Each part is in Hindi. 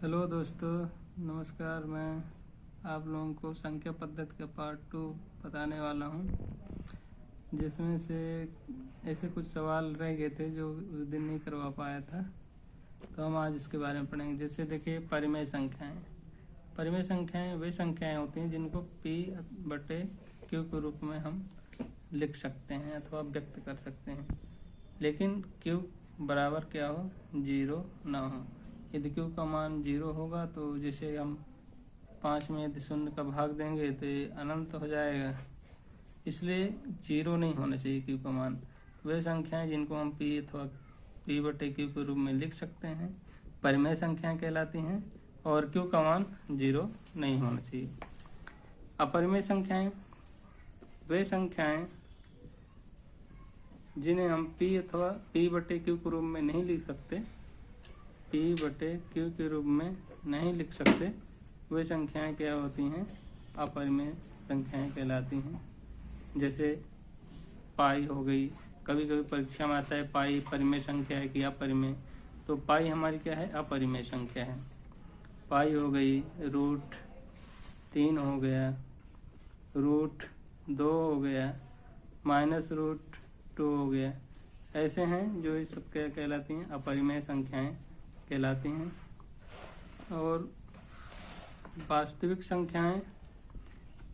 हेलो दोस्तों, नमस्कार। मैं आप लोगों को संख्या पद्धति का पार्ट 2 बताने वाला हूँ, जिसमें से ऐसे कुछ सवाल रह गए थे जो उस दिन नहीं करवा पाया था, तो हम आज इसके बारे में पढ़ेंगे। जैसे देखिए, परिमेय संख्याएं। परिमेय संख्याएं वे संख्याएं होती हैं जिनको P/Q के रूप में हम लिख सकते हैं अथवा व्यक्त कर सकते हैं, लेकिन Q बराबर क्या हो, 0 ना हो। यदि Q का मान 0 होगा तो जैसे हम 5 में यदि 0 का भाग देंगे तो ये अनंत हो जाएगा, इसलिए 0 नहीं होना चाहिए Q का मान। वे संख्याएं जिनको हम P अथवा P/Q के रूप में लिख सकते हैं परिमेय संख्याएं कहलाती हैं, और Q का मान 0 नहीं होना चाहिए। अपरिमेय संख्याएं वे संख्याएं जिन्हें हम P अथवा P/Q के रूप में नहीं लिख सकते, P/Q के रूप में नहीं लिख सकते, वे संख्याएं क्या होती हैं, अपरिमेय संख्याएं कहलाती हैं। जैसे पाई हो गई, कभी कभी परीक्षा में आता है पाई परिमेय संख्या है कि अपरिमेय, तो पाई हमारी क्या है, अपरिमेय संख्या है। पाई हो गई, √3 हो गया, √2 हो गया, -√2 हो गया, ऐसे हैं जो ये सब क्या कहलाती हैं, अपरिमेय संख्याएं कहलाती हैं। और वास्तविक संख्याएं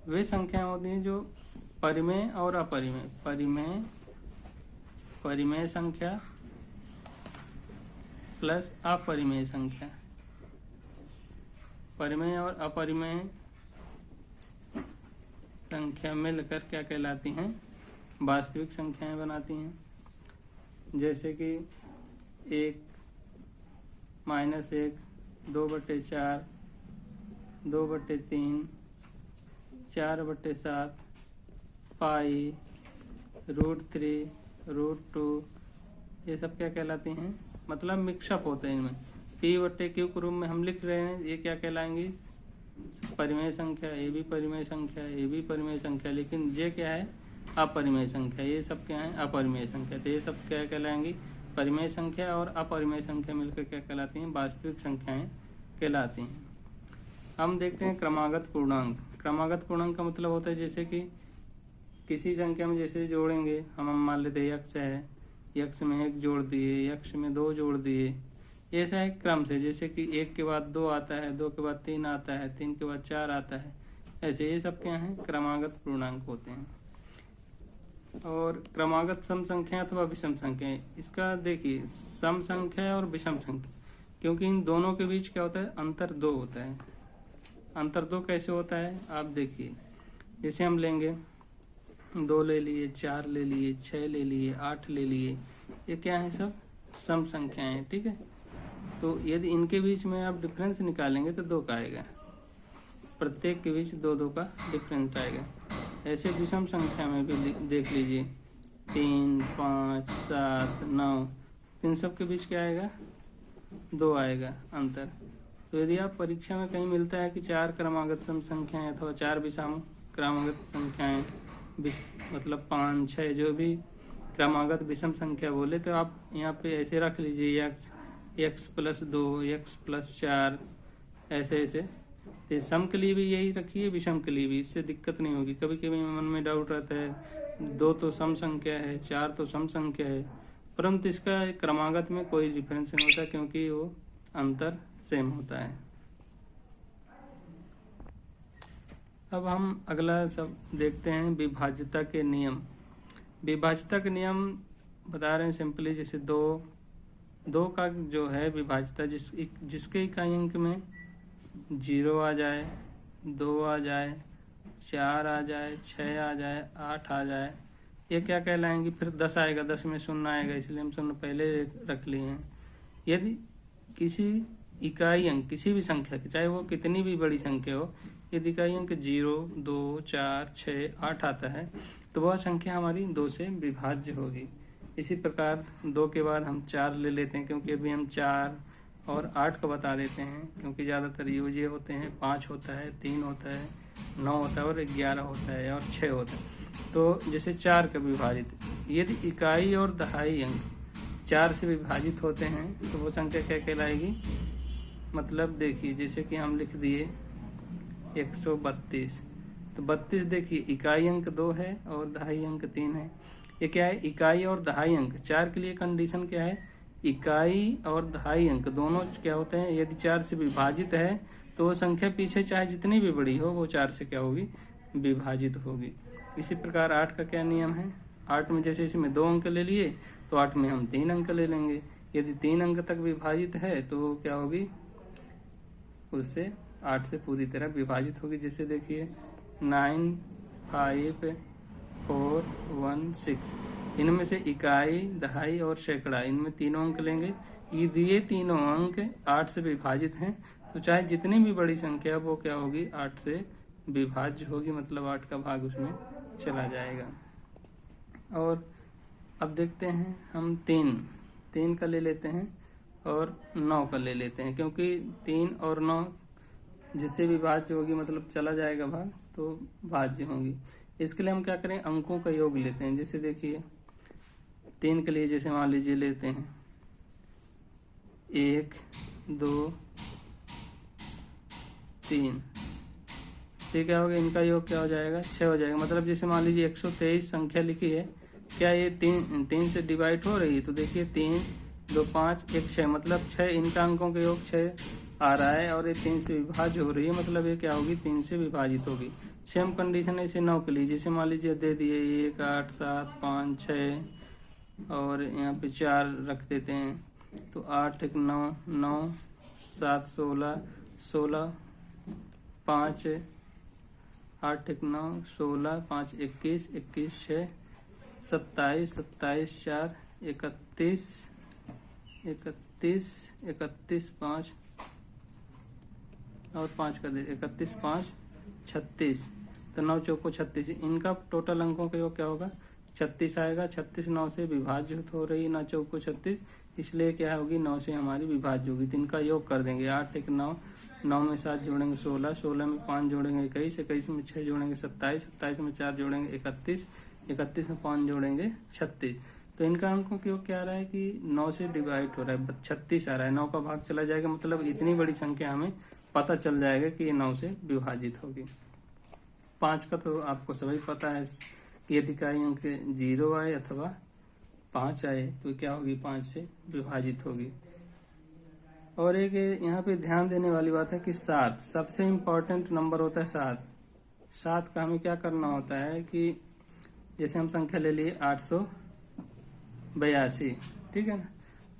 वे संख्याएं होती हैं जो परिमेय और अपरिमेय, परिमेय संख्या प्लस अपरिमेय संख्या, परिमेय और अपरिमेय संख्या मिलकर क्या कहलाती हैं, वास्तविक संख्याएं बनाती हैं। जैसे कि 1, -1, 2/4, 2/3, 4/7, पाई, √3, √2, ये सब क्या कहलाती हैं, मतलब मिक्सअप होते हैं इनमें। P/Q के रूप में हम लिख रहे हैं, ये क्या कहलाएंगी, परिमेय संख्या, ये भी परिमेय संख्या, ये भी परिमेय संख्या, लेकिन ये क्या है, अपरिमेय संख्या। ये सब क्या है, अपरिमेय संख्या। तो ये सब क्या कहलाएंगी, परिमेय संख्या और अपरिमेय संख्या मिलकर क्या कहलाती हैं, वास्तविक संख्याएं कहलाती हैं। हम देखते हैं क्रमागत पूर्णांक। क्रमागत पूर्णांक का मतलब होता है जैसे कि किसी संख्या में जैसे जोड़ेंगे, हम मान लेते हैं x है, x में 1 जोड़ दिए, x में 2 जोड़ दिए, ऐसा है क्रम से। जैसे कि 1 के बाद 2 आता है, 2 के बाद 3 आता है, 3 के बाद 4 आता है, ऐसे ये सब क्या हैं, क्रमागत पूर्णांक होते हैं। और क्रमागत सम संख्या अथवा विषम संख्या, इसका देखिए सम संख्या और विषम संख्या, क्योंकि इन दोनों के बीच क्या होता है, अंतर 2 होता है। अंतर 2 कैसे होता है, आप देखिए, जैसे हम लेंगे 2 ले लिए, 4 ले लिए, 6 ले लिए, 8 ले लिए, ये क्या है, सब सम संख्याएं हैं, ठीक है। तो यदि इनके बीच में आप डिफरेंस निकालेंगे तो 2 का आएगा, प्रत्येक के बीच 2 का डिफरेंस आएगा। ऐसे विषम संख्या में भी देख लीजिए, 3, 5, 7, 9, इन सब के बीच क्या आएगा, 2 आएगा अंतर। तो यदि आप परीक्षा में कहीं मिलता है कि 4 क्रमागत सम संख्याएं अथवा 4 विषम क्रमागत संख्याएं, मतलब 5, 6 जो भी क्रमागत विषम संख्या बोले, तो आप यहाँ पे ऐसे रख लीजिए, x+2, x+4, ऐसे। तो सम के लिए भी यही रखिए, विषम के लिए भी, इससे दिक्कत नहीं होगी। कभी कभी मन में डाउट रहता है 2 तो सम संख्या है, 4 तो सम संख्या है, परंतु इसका क्रमागत में कोई डिफरेंस नहीं होता, क्योंकि वो अंतर सेम होता है। अब हम अगला सब देखते हैं, विभाज्यता के नियम। विभाज्यता के नियम बता रहे हैं सिंपली, जैसे 2 का जो है विभाज्यता, जिसके इकाई अंक में 0 आ जाए, 2 आ जाए, 4 आ जाए, 6 आ जाए, 8 आ जाए, ये क्या कहलाएंगी। फिर 10 आएगा, 10 में 0 आएगा, इसलिए हम 0 पहले रख लिए हैं। यदि किसी इकाई अंक किसी भी संख्या की, चाहे वो कितनी भी बड़ी संख्या हो, यदि इकाई अंक 0, 2, 4, 6, 8 आता है, तो वह संख्या हमारी 2 से विभाज्य होगी। इसी प्रकार 2 के बाद हम 4 ले लेते हैं, क्योंकि अभी हम 4 और 8 का बता देते हैं, क्योंकि ज़्यादातर यूज ये होते हैं, 5 होता है, 3 होता है, 9 होता है और 11 होता है और 6 होता है। तो जैसे 4 का विभाजित, यदि इकाई और दहाई अंक 4 से विभाजित होते हैं तो वो संख्या क्या कहलाएगी, मतलब देखिए जैसे कि हम लिख दिए 132, तो 32 देखिए इकाई अंक 2 है और दहाई अंक 3 है। ये क्या है, इकाई और दहाई अंक। 4 के लिए कंडीशन क्या है, इकाई और दहाई अंक दोनों क्या होते हैं, यदि 4 से विभाजित है तो वो संख्या पीछे चाहे जितनी भी बड़ी हो वो 4 से क्या होगी, विभाजित होगी। इसी प्रकार 8 का क्या नियम है, 8 में जैसे इसमें 2 अंक ले लिए तो 8 में हम 3 अंक ले लेंगे। यदि 3 अंक तक विभाजित है तो क्या होगी, उससे 8 से पूरी तरह विभाजित होगी। जैसे देखिए 9, 5, 4, 1, 6, इनमें से इकाई, दहाई और सैकड़ा, इनमें तीनों अंक लेंगे। ये दिए तीनों अंक 8 से विभाजित हैं तो चाहे जितनी भी बड़ी संख्या वो क्या होगी, 8 से विभाज्य होगी, मतलब 8 का भाग उसमें चला जाएगा। और अब देखते हैं हम 3 का ले लेते हैं और 9 का ले लेते हैं, क्योंकि 3 और 9 जिससे भी भाज्य होगी मतलब चला जाएगा भाग तो भाज्य होंगी। इसके लिए हम क्या करें, अंकों का योग लेते हैं। जैसे देखिए 3 के लिए जैसे मान लीजिए लेते हैं 1, 2, 3, तो क्या होगा, इनका योग क्या हो जाएगा, 6 हो जाएगा। मतलब जैसे मान लीजिए 123 संख्या लिखी है, क्या ये 3 से डिवाइड हो रही है, तो देखिए 3, 2, 5, 1, 6, मतलब 6, इनका अंकों का योग 6 आ रहा है और ये 3 से विभाज्य हो रही है, मतलब ये क्या होगी, 3 से विभाजित होगी। सेम कंडीशन है इसे 9 के लिए। जैसे मान लीजिए दे दिए 1, 8, 7, 5, 6 और यहाँ पे 4 रख देते हैं तो 8, 1, 9, 9, 7, 16, 16, 5, 8, 1, 9, 16, 5, 21, 21, 6, 27, 27, 4, 31, 31, 31, 5 और 5 कर दे 31, 5, 36, तो 9 चौको 36, इनका टोटल अंकों का योग क्या होगा, 36 आएगा। 36 9 से विभाजित हो रही है, 9 चौको 36, इसलिए क्या होगी, 9 से हमारी विभाज्य होगी। तो इनका योग कर देंगे 8, 1, 9, 9 में 7 जोड़ेंगे 16, 16 में 5 जोड़ेंगे 21, 21 में 6 जोड़ेंगे 27, 27 में 4 जोड़ेंगे 31, 31 में 5 जोड़ेंगे 36। तो इनका अंकों का योग क्या आ रहा है कि 9 से डिवाइड हो रहा है, 36 आ रहा है, 9 का भाग चला जाएगा, मतलब इतनी बड़ी संख्या हमें पता चल जाएगा कि ये 9 से विभाजित होगी। 5 का तो आपको सभी पता है, यदि इकाई अंक 0 आए अथवा 5 आए तो क्या होगी, 5 से विभाजित होगी। और एक यहाँ पे ध्यान देने वाली बात है कि 7 सबसे इम्पोर्टेंट नंबर होता है। 7 का हमें क्या करना होता है कि जैसे हम संख्या ले लिए 882, ठीक है ना,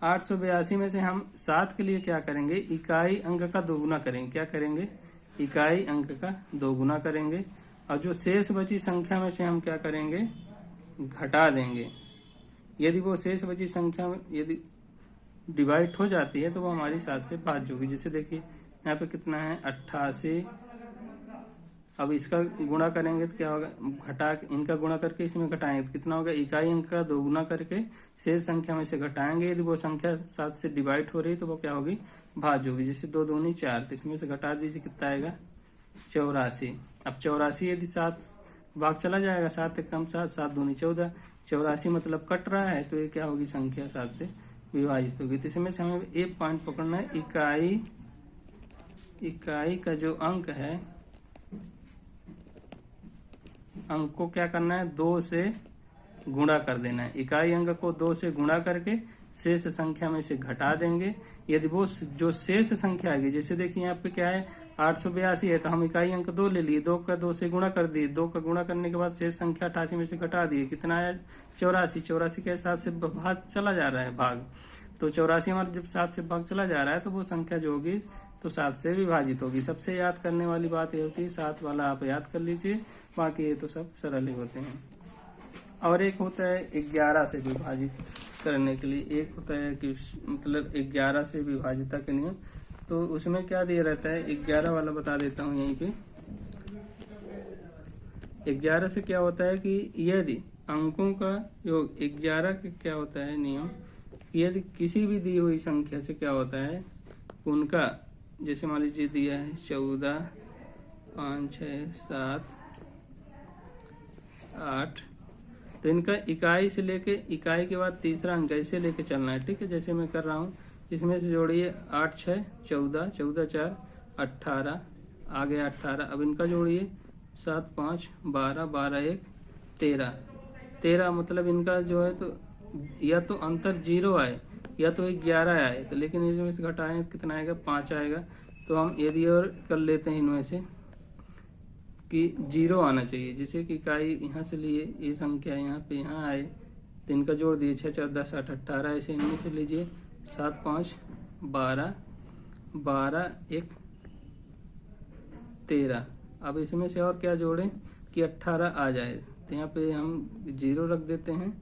882 में से हम 7 के लिए क्या करेंगे, इकाई अंक का दोगुना करेंगे। क्या करेंगे, इकाई अंक का दोगुना करेंगे, और जो शेष बची संख्या में से हम क्या करेंगे, घटा देंगे। यदि वो शेष बची संख्या में यदि डिवाइड हो जाती है तो वो हमारी 7 से भाज्य होगी। जैसे देखिए यहाँ पे कितना है 88, अब इसका गुणा करेंगे तो क्या होगा, घटा इनका गुणा करके इसमें घटाएंगे तो कितना होगा, इकाई अंक का दोगुना करके शेष संख्या में से घटाएंगे। यदि वो संख्या 7 से डिवाइड हो रही तो वो क्या होगी, भाज्य होगी। जैसे 2 दूनी 4, तो इसमें से घटा दीजिए कितना आएगा 84। अब 84 यदि 7 भाग चला जाएगा, 7 एक कम 7, 7 दूनी 14, 84 मतलब कट रहा है, तो ये क्या होगी, संख्या 7 से विभाजित होगी। तो इसमें से हमें एक पॉइंट पकड़ना है, इकाई का जो अंक है, अंक को क्या करना है, 2 से गुणा कर देना है। इकाई अंक को 2 से गुणा करके शेष संख्या में से घटा देंगे। यदि वो जो शेष संख्या आएगी, जैसे देखिए यहाँ पे क्या है 882 है, तो हम इकाई अंक 2 ले लिए, 2 का 2 से गुणा कर दिए, 2 का गुणा करने के बाद शेष संख्या 88 में से घटा दिए, कितना है 84। 84 के 7 से भाग चला जा रहा है भाग, तो 84 हमारा जब 7 से भाग चला जा रहा है तो वो संख्या जो होगी तो 7 से विभाजित होगी। सबसे याद करने वाली बात ये होती है, 7 वाला आप याद कर लीजिए, बाकी ये तो सब सरल ही होते हैं। और एक होता है 11 से विभाजित करने के लिए, एक होता है कि मतलब 11 से विभाजिता के नियम, तो उसमें क्या दिया रहता है, 11 वाला बता देता हूँ यहीं पे। 11 से क्या होता है कि यदि अंकों का योग 11 के क्या होता है नियम, यदि किसी भी दी हुई संख्या से क्या होता है, उनका जैसे मान लीजिए दिया है 14, 5, 6, 7, 8, तो इनका इकाई से लेके इकाई के बाद तीसरा अंक ऐसे लेके चलना है, ठीक है। जैसे मैं कर रहा हूँ इसमें से जोड़िए 8 6 14, 14 4 18, आ गया 18। अब इनका जोड़िए 7 5 12, 12 1 13, 13 मतलब इनका जो है तो या तो अंतर 0 आए या तो 11 आए, तो लेकिन इसमें से घटाएं कितना आएगा, 5 आएगा। तो हम यदि और कर लेते हैं इनमें से कि 0 आना चाहिए, जैसे कि इकाई यहाँ से लिए ये संख्या यहाँ पे यहाँ आए तो इनका जोड़ दिए 6 4 10 8 18, ऐसे इनमें से लीजिए 7 5 12, 12 1 13। अब इसमें से और क्या जोड़ें कि 18 आ जाए, तो यहाँ पे हम 0 रख देते हैं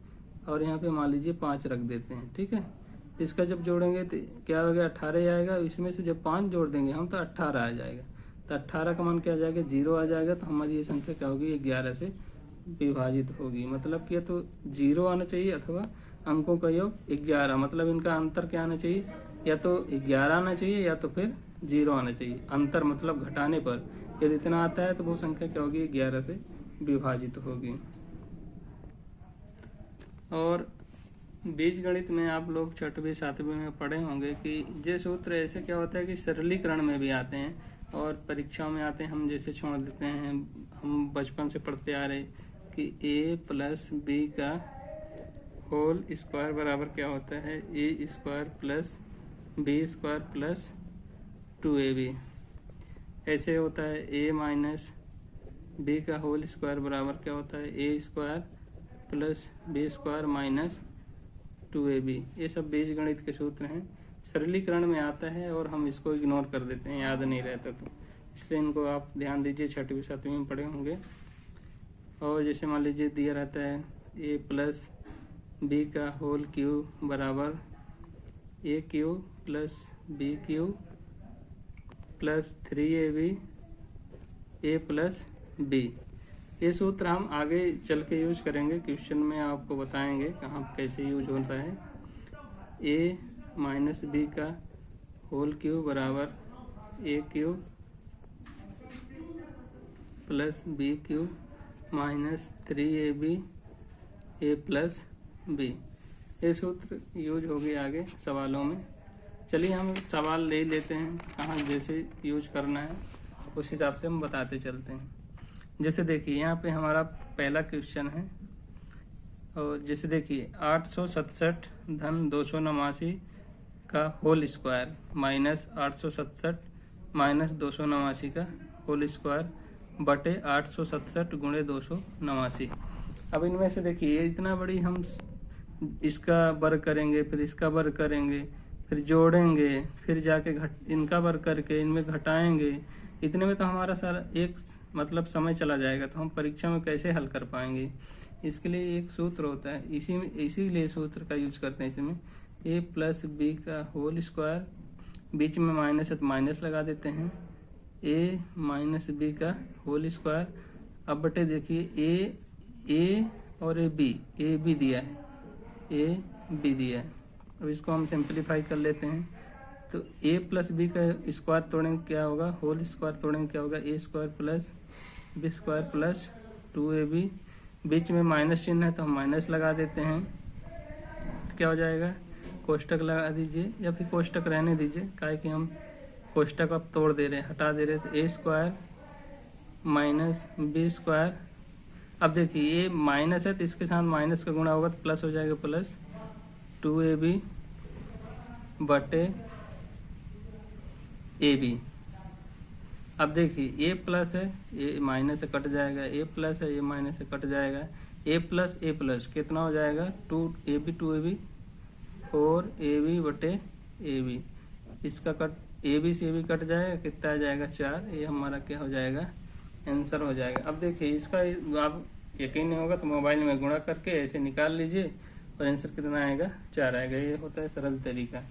और यहाँ पे मान लीजिए 5 रख देते हैं, ठीक है। इसका जब जोड़ेंगे तो क्या हो गया, 18 आएगा। इसमें से जब 5 जोड़ देंगे हम तो 18 आ जाएगा, तो 18 का मान क्या आ जाएगा, 0 आ जाएगा। तो हमारी ये संख्या क्या होगी, 11 से विभाजित होगी। मतलब कि तो 0 आना चाहिए अथवा अंकों का योग 11, मतलब इनका अंतर क्या आना चाहिए, या तो 11 आना चाहिए या तो फिर 0 आना चाहिए। अंतर मतलब घटाने पर यदि इतना आता है तो वो संख्या क्या होगी, 11 से विभाजित होगी। और बीज गणित में आप लोग 6वीं 7वीं में पढ़े होंगे कि ये सूत्र ऐसे क्या होता है कि सरलीकरण में भी आते हैं और परीक्षाओं में आते हैं। हम जैसे छोड़ देते हैं, हम बचपन से पढ़ते आ रहे कि a प्लस बी का होल स्क्वायर बराबर क्या होता है, a square plus b square plus 2ab। ऐसे होता है a माइनस बी का होल स्क्वायर बराबर क्या होता है, a square plus b square minus 2ab। ये सब बीजगणित के सूत्र हैं, सरलीकरण में आता है और हम इसको इग्नोर कर देते हैं, याद नहीं रहता तो इसलिए इनको आप ध्यान दीजिए, 6वीं 7वीं में पढ़े होंगे। और जैसे मान लीजिए दिया रहता है a प्लस बी का होल क्यूब बराबर a cube plus b cube plus 3ab a plus b। ये सूत्र हम आगे चल के यूज करेंगे, क्वेश्चन में आपको बताएंगे कहाँ कैसे यूज होता है। a माइनस बी का होल क्यूब बराबर a cube plus b cube minus 3ab a plus b। ये सूत्र यूज होगी आगे सवालों में। चलिए हम सवाल ले लेते हैं, कहाँ जैसे यूज करना है उस हिसाब से हम बताते चलते हैं। जैसे देखिए यहाँ पे हमारा पहला क्वेश्चन है, और जैसे देखिए 867 धन 289 का होल स्क्वायर माइनस 867 माइनस 289 का होल स्क्वायर बटे 867 गुणे 289। अब इनमें से देखिए इतना बड़ी हम इसका वर्ग करेंगे, फिर इसका वर्ग करेंगे, फिर जोड़ेंगे, फिर जाके इनका वर्ग करके इनमें घटाएंगे, इतने में तो हमारा सारा एक मतलब समय चला जाएगा, तो हम परीक्षा में कैसे हल कर पाएंगे। इसके लिए एक सूत्र होता है, इसीलिए सूत्र का यूज करते हैं इसमें। a प्लस बी का होल स्क्वायर, बीच में माइनस है तो माइनस लगा देते हैं, a माइनस बी का होल स्क्वायर। अब बटे देखिए a और a b दिया है, a b दिया है। अब इसको हम सिंप्लीफाई कर लेते हैं, तो a प्लस बी का स्क्वायर तोड़ेंगे क्या होगा, होल स्क्वायर तोड़ेंगे क्या होगा, a square plus b square plus 2ab। बीच में माइनस चिन्ह है तो हम माइनस लगा देते हैं, क्या हो जाएगा, कोष्टक लगा दीजिए या फिर कोष्टक रहने दीजिए, काहे कि हम कोष्टक अब तोड़ दे रहे हैं, हटा दे रहे हैं। तो a square minus b square. अब देखिए ये माइनस है तो इसके साथ माइनस का गुणा होगा तो प्लस हो जाएगा, प्लस 2ab बटे ab। अब देखिए a प्लस है, a माइनस से कट जाएगा, a प्लस है, a माइनस से कट जाएगा, a प्लस कितना हो जाएगा, 2ab और ab बटे ab। इसका कट ab से ab कट जाएगा, कितना आ जाएगा 4। ये हमारा क्या हो जाएगा, आंसर हो जाएगा। अब देखिए इसका आप यकीन नहीं होगा तो मोबाइल में गुणा करके ऐसे निकाल लीजिए और आंसर कितना आएगा, 4 आएगा। ये होता है सरल तरीका।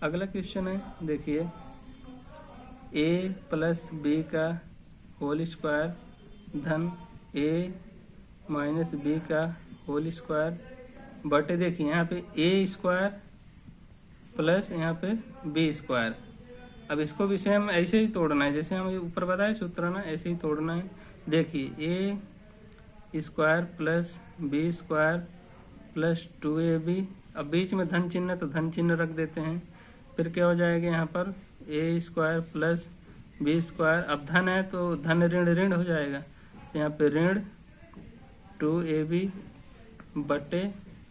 अगला क्वेश्चन है, देखिए a प्लस बी का होल स्क्वायर धन a माइनस बी का होल स्क्वायर बटे देखिए यहाँ पे a स्क्वायर प्लस यहाँ पे b स्क्वायर। अब इसको भी सेम ऐसे ही तोड़ना है, जैसे हम ऊपर बताए सूत्र ना, ऐसे ही तोड़ना है। देखिए a square plus b square plus 2ab अब बीच में धन चिन्ह तो धन चिन्ह रख देते हैं। फिर क्या हो जाएगा यहाँ पर ए स्क्वायर प्लस बी स्क्वायर। अब धन है तो धन ऋण ऋण हो जाएगा, यहाँ पे ऋण 2ab बटे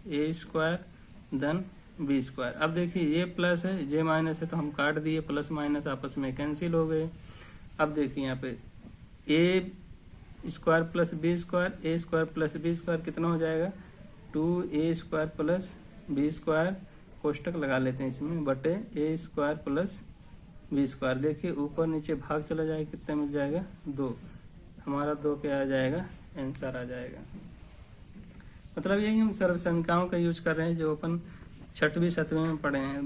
ए स्क्वायर धन बी स्क्वायर। अब देखिए ये प्लस है ये माइनस है तो हम काट दिए, प्लस माइनस आपस में कैंसिल हो गए। अब देखिए यहाँ पे a square plus b square, a square plus b square कितना हो जाएगा 2a square plus b square, कोष्टक लगा लेते हैं इसमें, बटे a square plus b square. देखिए ऊपर नीचे भाग चला जाएगा, कितना मिल जाएगा 2, हमारा 2 क्या आ जाएगा आंसर आ जाएगा। मतलब यही हम सर्व संख्याओं का यूज कर रहे हैं जो अपन 6वीं 7वीं में पढ़े हैं।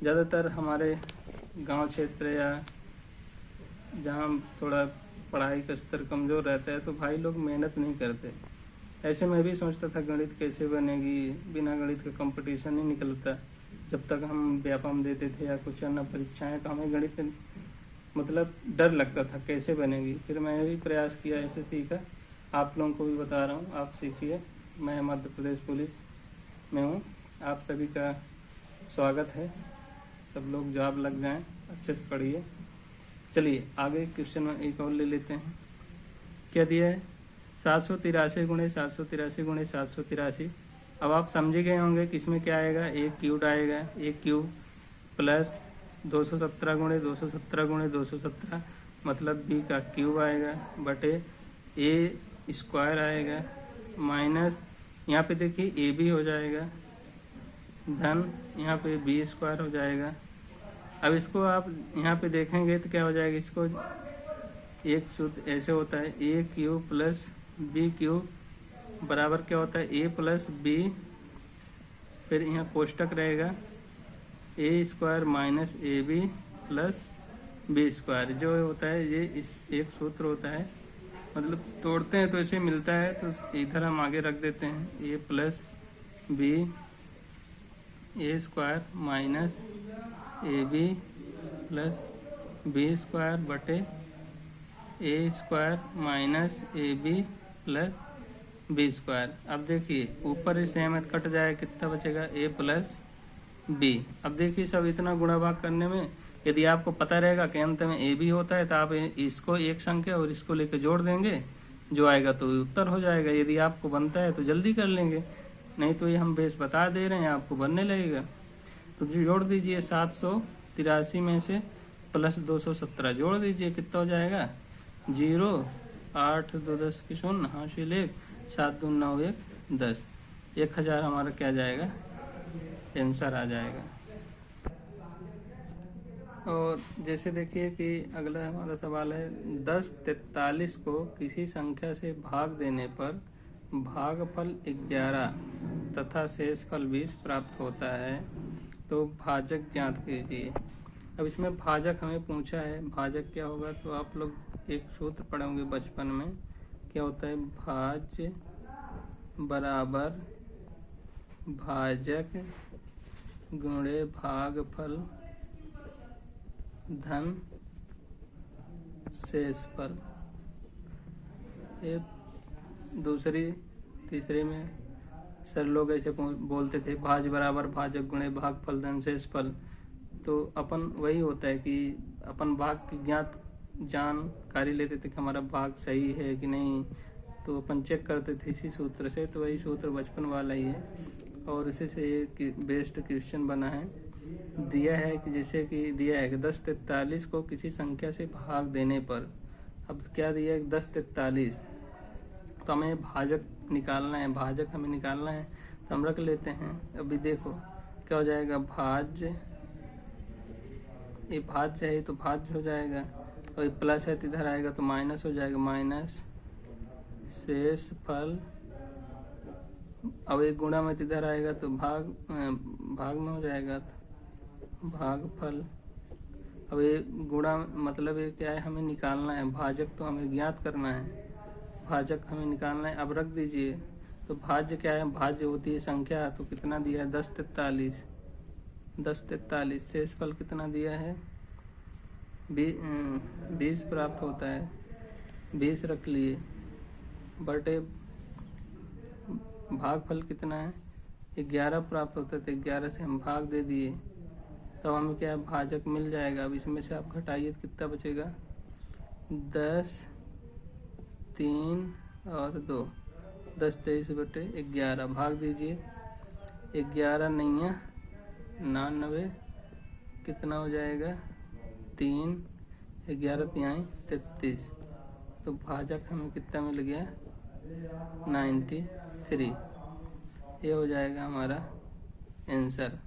ज़्यादातर हमारे गांव क्षेत्र या जहां थोड़ा पढ़ाई का स्तर कमज़ोर रहता है तो भाई लोग मेहनत नहीं करते। ऐसे मैं भी सोचता था गणित कैसे बनेगी, बिना गणित का कंपटीशन नहीं निकलता। जब तक हम व्यापम देते थे या कुछ अन्य परीक्षाएं तो हमें गणित मतलब डर लगता था कैसे बनेगी। फिर मैं भी प्रयास किया, ऐसे सीखा। आप लोगों को भी बता रहा हूँ, आप सीखिए। मैं मध्य प्रदेश पुलिस में हूँ, आप सभी का स्वागत है। सब लोग जॉब लग जाएं, अच्छे से पढ़िए। चलिए आगे क्वेश्चन में एक और ले लेते हैं। क्या दिया है 783 गुणे 783 गुणे 783। अब आप समझे गए होंगे कि इसमें क्या आएगा, एक क्यूब आएगा, एक क्यूब प्लस 217 गुणे 217 गुणे 217 मतलब बी का क्यूब आएगा, बटे ए स्क्वायर आएगा, माइनस यहाँ पे देखिए ए बी हो जाएगा, धन यहाँ पे बी स्क्वायर हो जाएगा। अब इसको आप यहाँ पे देखेंगे तो क्या हो जाएगा, इसको एक सूत्र ऐसे होता है ए क्यूब प्लस बी क्यूब बराबर क्या होता है ए प्लस बी, फिर यहाँ कोष्टक रहेगा a square minus a b plus b square. जो होता है ये इस एक सूत्र होता है, मतलब तोड़ते हैं तो ऐसे मिलता है, तो इधर हम आगे रख देते हैं a plus b a square minus a b plus b square बटे a square minus a b plus b square. अब देखिए ऊपर से सहमत कट जाए, कितना बचेगा ए प्लस बी। अब देखिए सब इतना गुणा भाग करने में यदि आपको पता रहेगा कि अंत में ए बी होता है तो आप इसको एक संख्या और इसको लेकर जोड़ देंगे, जो आएगा तो उत्तर हो जाएगा। यदि आपको बनता है तो जल्दी कर लेंगे, नहीं तो ये हम बेस बता दे रहे हैं आपको बनने लगेगा। तो जोड़ दीजिए 783 में से प्लस 217 जोड़ दीजिए, कितना हो जाएगा 0 8 2 10 की 0 हासिल 1 7 2 9 1 10 1000 हमारा क्या जाएगा आंसर आ जाएगा। और जैसे देखिए कि अगला हमारा सवाल है 1043 को किसी संख्या से भाग देने पर भागफल 11 तथा शेषफल 20 प्राप्त होता है, तो भाजक ज्ञात कीजिए। अब इसमें भाजक हमें पूछा है, भाजक क्या होगा, तो आप लोग एक सूत्र पढ़े होंगे बचपन में, क्या होता है भाज्य बराबर भाजक गुणे भागफल धन शेषफल। ये दूसरी तीसरे में सर लोग ऐसे बोलते थे भाज बराबर भाजक गुणे भागफल धन शेषफल। तो अपन वही होता है कि अपन भाग की ज्ञात जानकारी लेते थे कि हमारा भाग सही है कि नहीं, तो अपन चेक करते थे इसी सूत्र से। तो वही सूत्र बचपन वाला ही है और इसी से ये बेस्ट क्वेश्चन बना है। दिया है कि जैसे कि दिया है कि 1043 को किसी संख्या से भाग देने पर, अब क्या दिया है 1043, तो हमें भाजक निकालना है, भाजक हमें निकालना है तो हम रख लेते हैं। अभी देखो क्या हो जाएगा भाज्य, ये भाज्य है तो भाज्य हो जाएगा, और प्लस है तो इधर आएगा तो माइनस हो जाएगा, माइनस शेषफल। अब एक गुणा में इधर आएगा तो भाग में हो जाएगा तो भागफल। अब ये गुणा मतलब ये क्या है, हमें निकालना है भाजक, तो हमें ज्ञात करना है, भाजक हमें निकालना है। अब रख दीजिए तो भाज्य क्या है, भाज्य होती है संख्या, तो कितना दिया है 1043, 1043। शेषफल कितना दिया है 20 प्राप्त होता है, 20 रख लिए, बटे भागफल कितना है 11 प्राप्त होता है, तो 11 से हम भाग दे दिए, तो हमें क्या है, भाजक मिल जाएगा। अब इसमें से आप घटाइए तो कितना बचेगा, 10, 3 और 2, 10 23 बटे 11 भाग दीजिए। 11 नहीं है 99, कितना हो जाएगा 3, 11 तिहाई 33, तो भाजक हमें कितना मिल गया 93। ये हो जाएगा हमारा आंसर।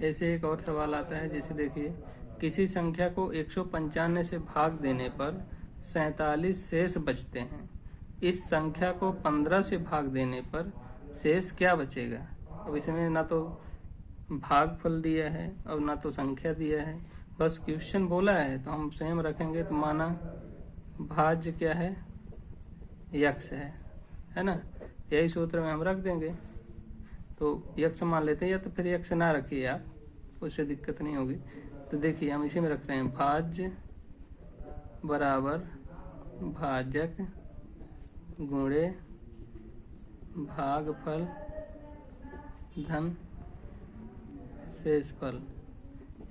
ऐसे एक और सवाल आता है, जैसे देखिए, किसी संख्या को 195 से भाग देने पर 47 शेष बचते हैं। इस संख्या को 15 से भाग देने पर शेष क्या बचेगा। अब इसमें ना तो भागफल दिया है और ना तो संख्या दिया है, बस क्वेश्चन बोला है, तो हम सेम रखेंगे। तो माना भाज्य क्या है, यक्ष है ना, यही सूत्र में हम रख देंगे। तो यक्ष मान लेते हैं, या तो फिर यक्ष ना रखिए आप, उससे दिक्कत नहीं होगी। तो देखिए हम इसी में रख रहे हैं, भाज्य बराबर भाजक गुणे भागफल धन शेषफल।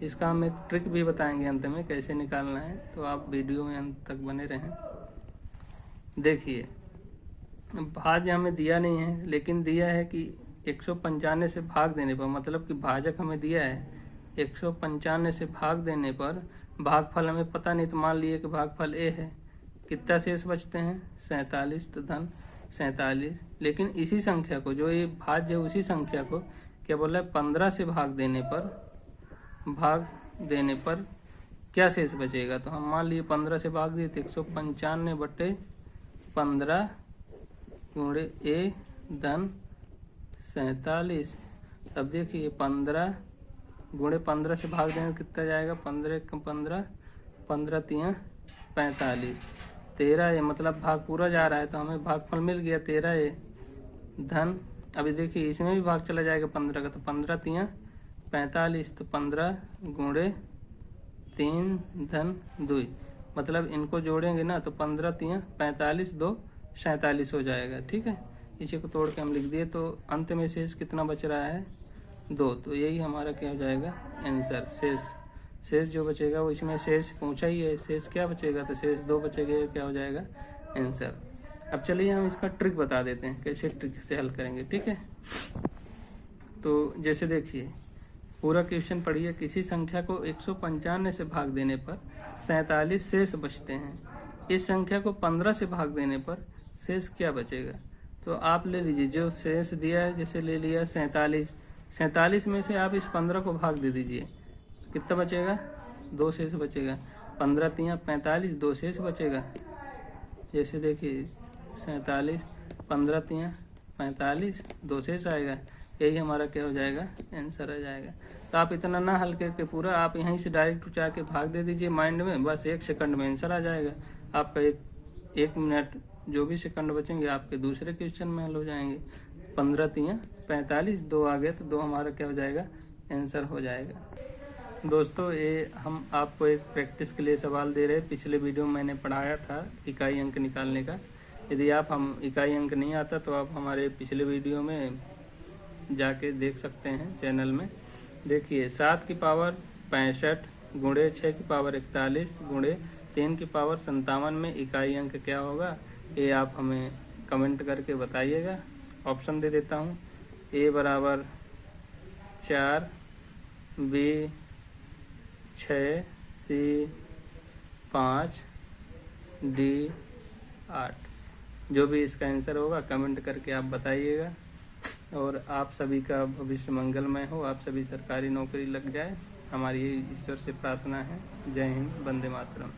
इसका हम एक ट्रिक भी बताएंगे अंत में कैसे निकालना है, तो आप वीडियो में अंत तक बने रहें। देखिए भाज्य हमें दिया नहीं है, लेकिन दिया है कि 195 से भाग देने पर, मतलब कि भाजक हमें दिया है 195 से भाग देने पर भागफल हमें पता नहीं, तो मान लिए कि भागफल ए है, कितना शेष बचते हैं 47, तो धन 47। लेकिन इसी संख्या को, जो ये भाज्य है उसी संख्या को क्या बोला है, 15 से भाग देने पर क्या शेष बचेगा। तो हम मान लिए 15 से भाग दिए, तो 195 बटे 15 गुणे ए धन 47। तब देखिए 15 गुणे 15 से भाग देंगे कितना जाएगा, 15 15, 15 तिया 45, 13 है, मतलब भाग पूरा जा रहा है, तो हमें भागफल मिल गया 13 है धन। अभी देखिए इसमें भी भाग चला जाएगा 15 का, तो 15 तिया 45, तो 15 गुणे 3 धन 2, मतलब इनको जोड़ेंगे ना, तो 15 तिया 45, 2 47 हो जाएगा। ठीक है, इसी को तोड़ के हम लिख दिए, तो अंत में शेष कितना बच रहा है 2, तो यही हमारा क्या हो जाएगा आंसर। शेष जो बचेगा वो, इसमें शेष पूछा ही है, शेष क्या बचेगा, तो शेष 2 बचेगा, ये क्या हो जाएगा आंसर। अब चलिए हम इसका ट्रिक बता देते हैं, कैसे ट्रिक से हल करेंगे। ठीक है, तो जैसे देखिए पूरा क्वेश्चन पढ़िए, किसी संख्या को 195 से भाग देने पर 47 शेष बचते हैं। इस संख्या को 15 से भाग देने पर शेष क्या बचेगा। तो आप ले लीजिए जो शेष दिया है, जैसे ले लिया 47 में से आप इस 15 को भाग दे दीजिए, कितना बचेगा 2 शेष बचेगा, 15 तिया 45, 2 शेष बचेगा। जैसे देखिए 47, 15 तिया 45, 2 शेष आएगा, यही हमारा क्या हो जाएगा आंसर आ जाएगा। तो आप इतना ना हल करके पूरा आप यहीं से डायरेक्ट उठा के भाग दे दीजिए माइंड में, बस 1 सेकंड में आंसर आ जाएगा आपका। एक मिनट जो भी सेकंड बचेंगे आपके दूसरे क्वेश्चन में हल हो जाएंगे। 15 तिया 45, 2 आ गए, तो 2 हमारा क्या हो जाएगा आंसर हो जाएगा। दोस्तों ये हम आपको एक प्रैक्टिस के लिए सवाल दे रहे हैं। पिछले वीडियो में मैंने पढ़ाया था इकाई अंक निकालने का। यदि आप हम इकाई अंक नहीं आता तो आप हमारे पिछले वीडियो में जाके देख सकते हैं चैनल में। देखिए 7 की पावर 65 गुणे 6 की पावर 41 गुणे 3 की पावर 57 में इकाई अंक क्या होगा, ये आप हमें कमेंट करके बताइएगा। ऑप्शन दे देता हूँ, ए बराबर 4, बी 6, सी 5, डी 8। जो भी इसका आंसर होगा कमेंट करके आप बताइएगा। और आप सभी का भविष्य मंगलमय हो, आप सभी सरकारी नौकरी लग जाए, हमारी ईश्वर से प्रार्थना है। जय हिंद, वंदे मातरम।